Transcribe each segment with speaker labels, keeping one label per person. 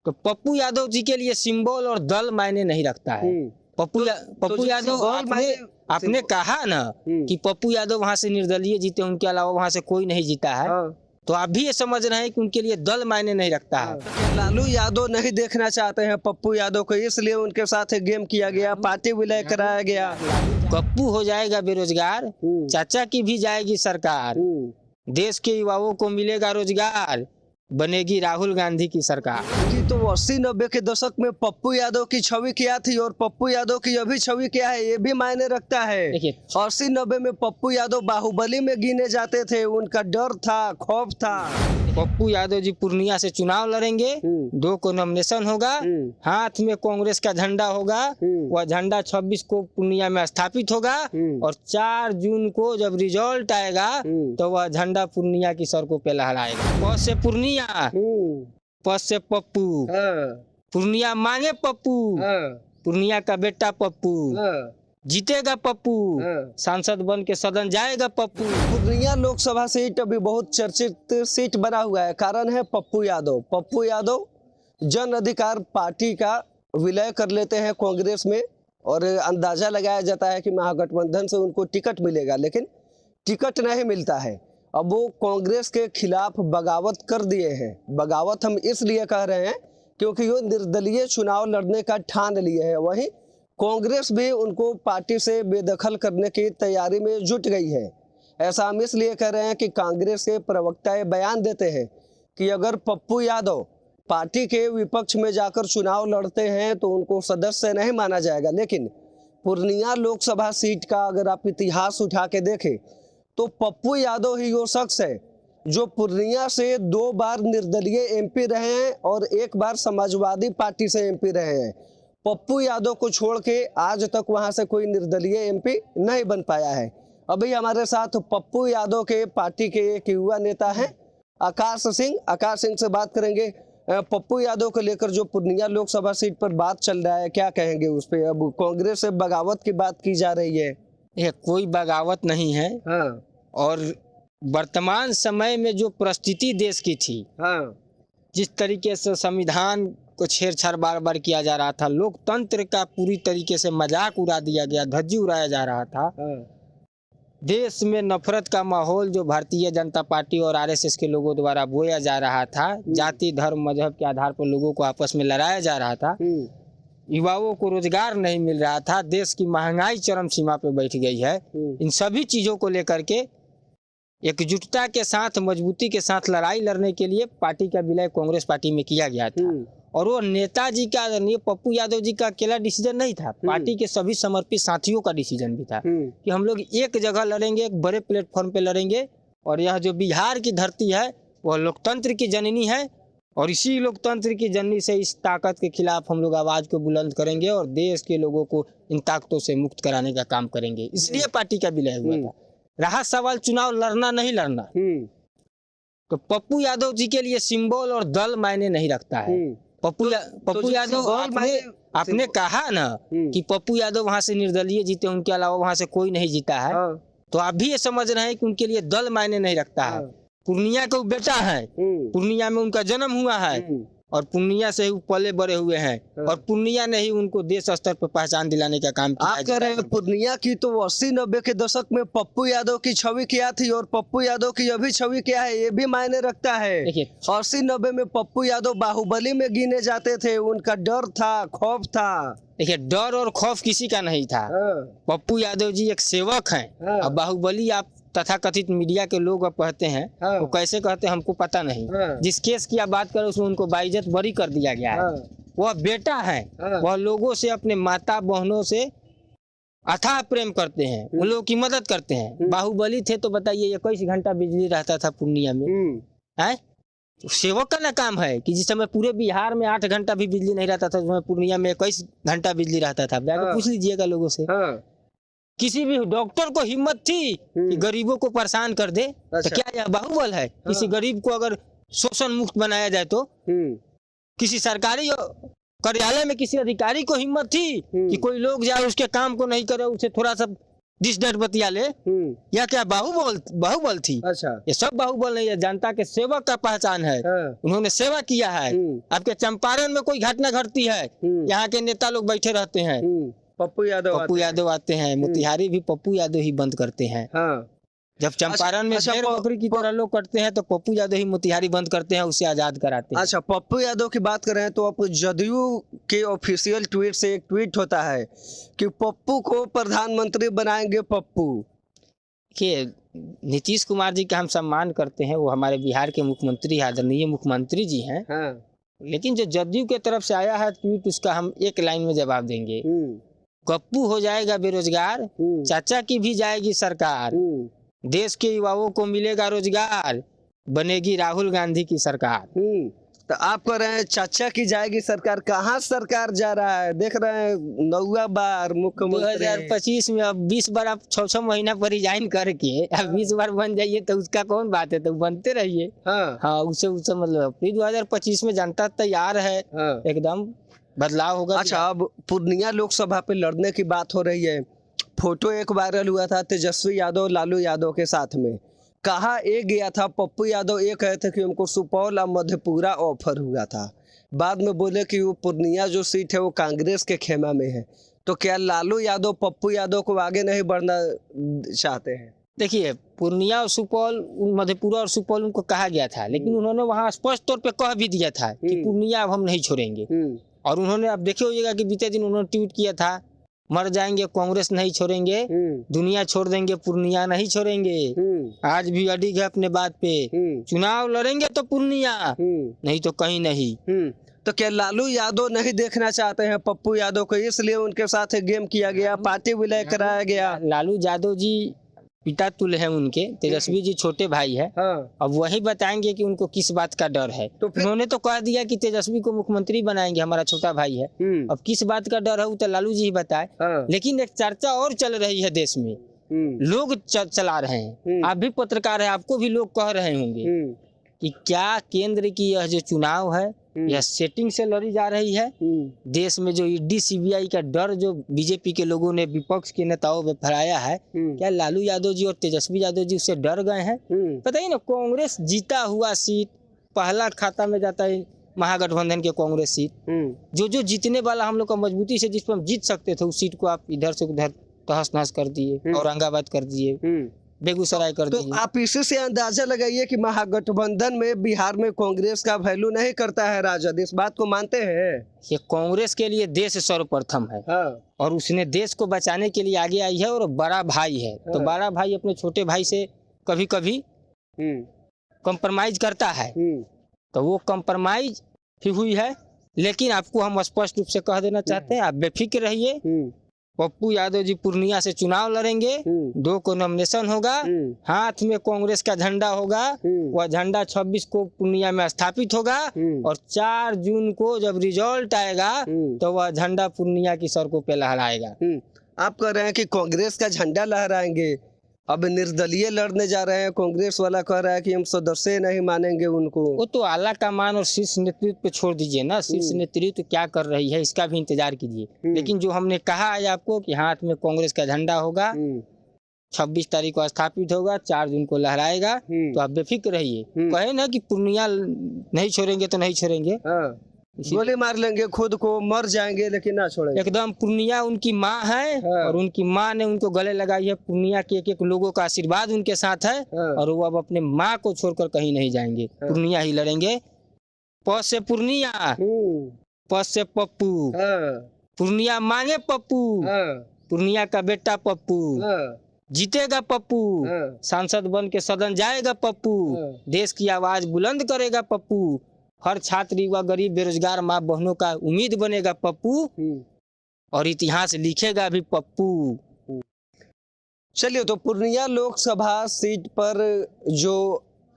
Speaker 1: तो पप्पू यादव जी के लिए सिंबल और दल मायने नहीं रखता है। पप्पू यादव आपने कहा ना कि पप्पू यादव वहां से निर्दलीय जीते, उनके अलावा वहां से कोई नहीं जीता है। तो आप भी ये समझ रहे हैं कि उनके लिए दल मायने नहीं रखता है।
Speaker 2: लालू यादव नहीं देखना चाहते हैं पप्पू यादव को, इसलिए उनके साथ गेम किया गया, पार्टी विलय कराया गया।
Speaker 1: पप्पू हो जाएगा बेरोजगार, चाचा की भी जाएगी सरकार, देश के युवाओं को मिलेगा रोजगार, बनेगी राहुल गांधी की सरकार।
Speaker 2: तो 80-90 के दशक में पप्पू यादव की छवि क्या थी और पप्पू यादव की अभी छवि क्या है, ये भी मायने रखता है। 80-90 में पप्पू यादव बाहुबली में गिने जाते थे, उनका डर था, खौफ था।
Speaker 1: पप्पू यादव जी पूर्णिया से चुनाव लड़ेंगे, 2 को नॉमिनेशन होगा, हाथ में कांग्रेस का झंडा होगा, वह झंडा 26 को पूर्णिया में स्थापित होगा और 4 जून को जब रिजल्ट आएगा तो वह झंडा पूर्णिया की सड़कों पे लहराएगा। प से पूर्णिया, प से पप्पू, पूर्णिया मांगे पप्पू, पूर्णिया का बेटा पप्पू, जीतेगा पप्पू, सांसद बन के सदन जाएगा पप्पू।
Speaker 2: पूर्णिया लोकसभा सीट अभी बहुत चर्चित सीट बना हुआ है, कारण है पप्पू यादव। पप्पू यादव जन अधिकार पार्टी का विलय कर लेते हैं कांग्रेस में और अंदाजा लगाया जाता है कि महागठबंधन से उनको टिकट मिलेगा, लेकिन टिकट नहीं मिलता है। अब वो कांग्रेस के खिलाफ बगावत कर दिए हैं। बगावत हम इसलिए कह रहे हैं क्योंकि वो निर्दलीय चुनाव लड़ने का ठान लिए हैं। वहीं कांग्रेस भी उनको पार्टी से बेदखल करने की तैयारी में जुट गई है। ऐसा हम इसलिए कह रहे हैं कि कांग्रेस के प्रवक्ता ये बयान देते हैं कि अगर पप्पू यादव पार्टी के विपक्ष में जाकर चुनाव लड़ते हैं तो उनको सदस्य नहीं माना जाएगा। लेकिन पूर्णिया लोकसभा सीट का अगर आप इतिहास उठा के देखें तो पप्पू यादव ही वो शख्स है जो पूर्णिया से 2 बार निर्दलीय एमपी रहे हैं और 1 बार समाजवादी पार्टी से एमपी रहे हैं। पप्पू यादव को छोड़ के आज तक वहां से कोई निर्दलीय एमपी नहीं बन पाया है। अभी हमारे साथ पप्पू यादव के पार्टी के एक युवा नेता हैं आकाश सिंह। आकाश सिंह से बात करेंगे। पप्पू यादव को लेकर जो पूर्णिया लोकसभा सीट पर बात चल रहा है, क्या कहेंगे उस पर? अब कांग्रेस से बगावत की बात की जा रही है।
Speaker 1: यह कोई बगावत नहीं है। और वर्तमान समय में जो परिस्थिति देश की थी, जिस तरीके से संविधान को छेड़छाड़ बार बार किया जा रहा था, लोकतंत्र का पूरी तरीके से मजाक उड़ा दिया गया, धज्जी उड़ाया जा रहा था, देश में नफरत का माहौल जो भारतीय जनता पार्टी और आरएसएस के लोगों द्वारा बोया जा रहा था, जाति धर्म मजहब के आधार पर लोगों को आपस में लड़ाया जा रहा था, युवाओं को रोजगार नहीं मिल रहा था, देश की महंगाई चरम सीमा पे बैठ गई है। इन सभी चीजों को लेकर के एकजुटता के साथ, मजबूती के साथ लड़ाई लड़ने के लिए पार्टी का विलय कांग्रेस पार्टी में किया गया था। और वो नेताजी का, पप्पू यादव जी का अकेला डिसीजन नहीं था, पार्टी के सभी समर्पित साथियों का डिसीजन भी था कि हम लोग एक जगह लड़ेंगे, एक बड़े प्लेटफॉर्म पे लड़ेंगे। और यह जो बिहार की धरती है वह लोकतंत्र की जननी है और इसी लोकतंत्र की जननी से इस ताकत के खिलाफ हम लोग आवाज को बुलंद करेंगे और देश के लोगों को इन ताकतों से मुक्त कराने का काम करेंगे। इसलिए पार्टी का विलय हुआ था। रहा सवाल चुनाव लड़ना नहीं लड़ना, तो पप्पू यादव जी के लिए सिंबल और दल मायने नहीं रखता है। पप्पू यादव आपने कहा ना कि पप्पू यादव वहां से निर्दलीय जीते, उनके अलावा वहां से कोई नहीं जीता है। तो आप भी ये समझ रहे हैं कि उनके लिए दल मायने नहीं रखता है। पूर्णिया के बेटा है, पूर्णिया में उनका जन्म हुआ है और पूर्णिया से ही पले बड़े हुए हैं और पूर्णिया ने ही उनको देश स्तर पर पहचान दिलाने का काम किया।
Speaker 2: आप कह रहे हैं पूर्णिया की तो 80-90 के दशक में पप्पू यादव की छवि क्या थी और पप्पू यादव की अभी छवि क्या है, ये भी मायने रखता है। 80-90 में पप्पू यादव बाहुबली में गिने जाते थे, उनका डर था, खौफ था।
Speaker 1: देखिए, डर और खौफ किसी का नहीं था। पप्पू यादव जी एक सेवक हैं। अब बाहुबली आप तथाकथित मीडिया के लोग अब कहते हैं, वो कैसे कहते हैं हमको पता नहीं। जिस केस की आप बात करें उसमें उनको बाइज्जत बरी कर दिया गया है। वह बेटा है, वह लोगों से, अपने माता बहनों से अथाह प्रेम करते हैं, उन लोगों की मदद करते हैं। बाहुबली थे तो बताइए 21 घंटा बिजली रहता था पूर्णिया में, है? तो सेवक का ना काम है कि जिस समय पूरे बिहार में 8 घंटा भी बिजली नहीं रहता था, उसमें पूर्णिया में 21 घंटा बिजली रहता था। पूछ लीजिएगा लोगों से। किसी भी डॉक्टर को हिम्मत थी कि गरीबों को परेशान कर दे? तो क्या यह बाहुबल है? किसी गरीब को अगर शोषण मुक्त बनाया जाए तो किसी सरकारी कार्यालय में किसी अधिकारी को हिम्मत थी कि कोई लोग जाए उसके काम को नहीं करे, उसे थोड़ा सा डिश डट बतिया ले, या क्या बाहुबल थी?
Speaker 2: अच्छा,
Speaker 1: ये सब बाहुबल नहीं है, जनता के सेवक का पहचान है। उन्होंने सेवा किया है। आपके चंपारण में कोई घटना घटती है, यहाँ के नेता लोग बैठे रहते हैं,
Speaker 2: पप्पू यादव
Speaker 1: आते हैं। मोतिहारी भी पप्पू यादव ही बंद करते हैं। जब चंपारण में शेर बकरी की तरह लोग करते हैं तो पप्पू यादव ही मोतिहारी बंद करते हैं, उसे आजाद कराते हैं।
Speaker 2: अच्छा, पप्पू यादव की बात कर रहे हैं तो अब जदयू के ऑफिशियल ट्वीट से एक ट्वीट होता है कि पप्पू को प्रधानमंत्री बनाएंगे पप्पू।
Speaker 1: देखिए, नीतीश कुमार जी का हम सम्मान करते हैं, वो हमारे बिहार के मुख्यमंत्री, आदरणीय मुख्यमंत्री जी हैं। लेकिन जो जदयू के तरफ से आया है ट्वीट, उसका हम एक लाइन में जवाब देंगे। पप्पू हो जाएगा बेरोजगार, चाचा की भी जाएगी सरकार, देश के युवाओं को मिलेगा रोजगार, बनेगी राहुल गांधी की सरकार। तो आप कह रहे हैं चाचा की जाएगी सरकार, कहाँ सरकार जा रहा है? देख रहे हैं 9वां बार मुख्यमंत्री 2025 में। अब 20 बार आप 6 महीना पर रिजाइन करके अब 20 बार बन जाइए तो उसका कौन बात है, तो बनते रहिए। हाँ, उसे मतलब 2025 में जनता तैयार है, एकदम बदलाव होगा।
Speaker 2: अच्छा, अब पूर्णिया लोकसभा पे लड़ने की बात हो रही है। फोटो एक वायरल हुआ था तेजस्वी यादव लालू यादव के साथ में। कहा एक गया था, पप्पू यादव ये कहे थे कि उनको सुपौल और मधेपुरा ऑफर हुआ था, बाद में बोले कि वो पूर्णिया जो सीट है वो कांग्रेस के खेमा में है। तो क्या लालू यादव पप्पू यादव को आगे नहीं बढ़ना चाहते हैं?
Speaker 1: देखिए, पूर्णिया और सुपौल, मधेपुरा और सुपौल उनको कहा गया था, लेकिन उन्होंने वहाँ स्पष्ट तौर पे कह भी दिया था कि पूर्णिया अब हम नहीं छोड़ेंगे। और उन्होंने, अब देखे होइएगा कि बीते दिन उन्होंने ट्वीट किया था, मर जाएंगे कांग्रेस नहीं छोड़ेंगे, दुनिया छोड़ देंगे पूर्णिया नहीं छोड़ेंगे। आज भी अडिग है अपने बात पे, चुनाव लड़ेंगे तो पूर्णिया, नहीं तो कहीं नहीं।
Speaker 2: तो क्या लालू यादव नहीं देखना चाहते हैं पप्पू यादव को, इसलिए उनके साथ गेम किया गया, पार्टी विलय कराया गया?
Speaker 1: लालू यादव जी पिता तुल्य है उनके, तेजस्वी जी छोटे भाई है। अब वही बताएंगे कि उनको किस बात का डर है। तो उन्होंने तो कह दिया कि तेजस्वी को मुख्यमंत्री बनाएंगे, हमारा छोटा भाई है। अब किस बात का डर है वो तो लालू जी ही बताए। लेकिन एक चर्चा और चल रही है देश में, लोग चला रहे हैं, आप भी पत्रकार है, आपको भी लोग कह रहे होंगे कि क्या केंद्र की यह जो चुनाव है यह सेटिंग से लड़ी जा रही है। देश में जो ईडी सीबीआई का डर जो बीजेपी के लोगों ने, विपक्ष के नेताओं पे फैलाया है, क्या लालू यादव जी और तेजस्वी यादव जी उससे डर गए हैं? पता ही ना, कांग्रेस जीता हुआ सीट पहला खाता में जाता है महागठबंधन के कांग्रेस सीट। जो जीतने वाला हम लोग का मजबूती से जिस पर हम जीत सकते थे, उस सीट को आप इधर से उधर तहस नहस कर दिए, औरंगाबाद कर दिए, बेगूसराय कर दिए।
Speaker 2: तो आप इसी से अंदाजा लगाइए कि महागठबंधन में बिहार में कांग्रेस का वैल्यू नहीं करता है राजद, इस बात को मानते हैं?
Speaker 1: ये कांग्रेस के लिए देश सर्वप्रथम है। और उसने देश को बचाने के लिए आगे आई है, और बड़ा भाई है। तो बड़ा भाई अपने छोटे भाई से कभी कभी कंप्रोमाइज करता है, तो वो कंप्रोमाइज ही हुई है। लेकिन आपको हम स्पष्ट रूप से कह देना चाहते हैं, आप बेफिक्र रहिए, पप्पू यादव जी पूर्णिया से चुनाव लड़ेंगे, 2 को नॉमिनेशन होगा, हाथ में कांग्रेस का झंडा होगा, वह झंडा 26 को पूर्णिया में स्थापित होगा, और 4 जून को जब रिजल्ट आएगा तो वह झंडा पूर्णिया की सड़कों पे लहराएगा।
Speaker 2: आप कह रहे हैं कि कांग्रेस का झंडा लहराएंगे, अब निर्दलीय लड़ने जा रहे हैं, कांग्रेस वाला कह रहा है कि हम सदस्य नहीं मानेंगे उनको।
Speaker 1: वो तो आला कमान और शीर्ष नेतृत्व पे छोड़ दीजिए ना, शीर्ष नेतृत्व क्या कर रही है इसका भी इंतजार कीजिए। लेकिन जो हमने कहा है आपको कि हाथ में कांग्रेस का झंडा होगा, 26 तारीख को स्थापित होगा, 4 जून को लहराएगा, तो आप बेफिक्र रहिए। कहे ना कि पूर्णिया नहीं छोड़ेंगे तो नहीं छोड़ेंगे,
Speaker 2: गोली मार लेंगे खुद को, मर जाएंगे लेकिन ना छोड़ेंगे।
Speaker 1: एकदम पूर्णिया उनकी माँ है, और उनकी माँ ने उनको गले लगाई है। पूर्णिया के एक लोगों का आशीर्वाद उनके साथ है, और वो अब अपने माँ को छोड़कर कहीं नहीं जाएंगे, पूर्णिया ही लड़ेंगे। प से पूर्णिया, प से पप्पू, पूर्णिया मांगे पप्पू, पूर्णिया का बेटा पप्पू, जीतेगा पप्पू, सांसद बन के सदन जाएगा पप्पू, देश की आवाज बुलंद करेगा पप्पू, हर छात्र युवा गरीब बेरोजगार माँ बहनों का उम्मीद बनेगा पप्पू, और इतिहास लिखेगा भी पप्पू।
Speaker 2: चलिए, तो पूर्णिया लोकसभा सीट पर जो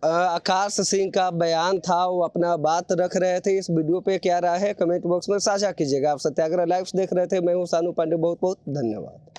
Speaker 2: आकाश सिंह का बयान था वो अपना बात रख रहे थे। इस वीडियो पे क्या राय है कमेंट बॉक्स में साझा कीजिएगा। आप सत्याग्रह लाइव देख रहे थे, मैं हूँ सानू पांडे, बहुत बहुत धन्यवाद।